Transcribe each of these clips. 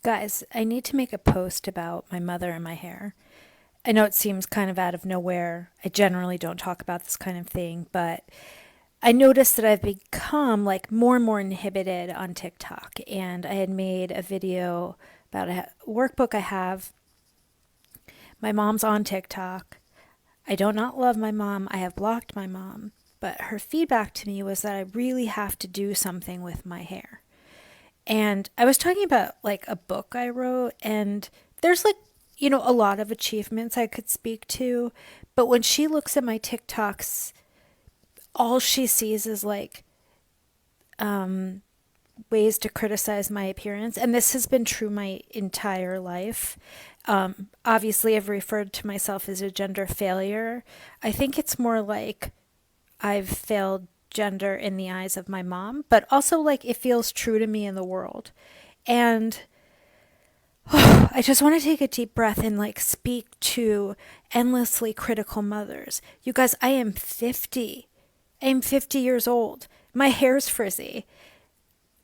Guys, I need to make a post about my mother and my hair. I know it seems kind of out of nowhere. I generally don't talk about this kind of thing, but I noticed that I've become like more and more inhibited on TikTok. And I had made a video about a workbook I have. My mom's on TikTok. I do not love my mom. I have blocked my mom. But her feedback to me was that I really have to do something with my hair. And I was talking about like a book I wrote, and there's like, a lot of achievements I could speak to. But when she looks at my TikToks, all she sees is like ways to criticize my appearance. And this has been true my entire life. Obviously, I've referred to myself as a gender failure. I think it's more like I've failed gender in the eyes of my mom, but also like it feels true to me in the world. And I just want to take a deep breath and like speak to endlessly critical mothers. You guys, I am 50. I am 50 years old. My hair's frizzy.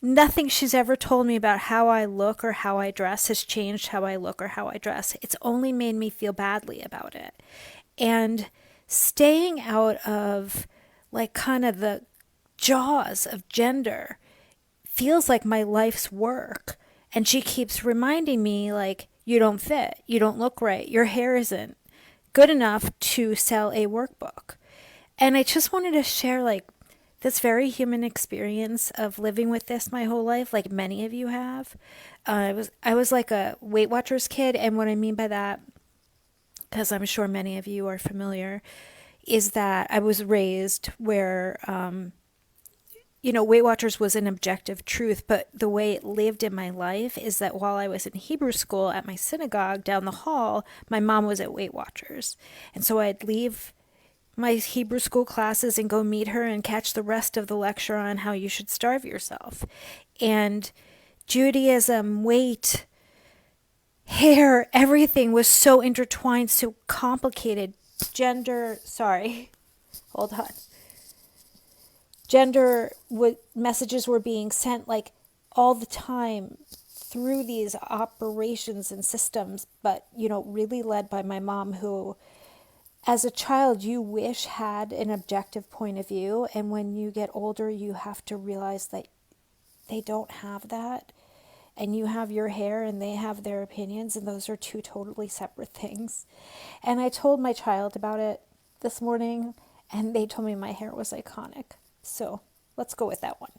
Nothing she's ever told me about how I look or how I dress has changed how I look or how I dress. It's only made me feel badly about it. And staying out of like kind of the jaws of gender feels like my life's work. And she keeps reminding me, like, you don't fit, you don't look right, your hair isn't good enough to sell a workbook. And I just wanted to share, like, this very human experience of living with this my whole life, like many of you have. I was like a Weight Watchers kid, and what I mean by that, because I'm sure many of you are familiar, is that I was raised where Weight Watchers was an objective truth, but the way it lived in my life is that while I was in Hebrew school at my synagogue down the hall, my mom was at Weight Watchers. And so I'd leave my Hebrew school classes and go meet her and catch the rest of the lecture on how you should starve yourself. And Judaism, weight, hair, everything was so intertwined, so complicated. Hold on. Messages were being sent like all the time through these operations and systems, but really led by my mom, who as a child you wish had an objective point of view, and when you get older you have to realize that they don't have that, and you have your hair and they have their opinions, and those are two totally separate things. And I told my child about it this morning, and they told me my hair was iconic. So let's go with that one.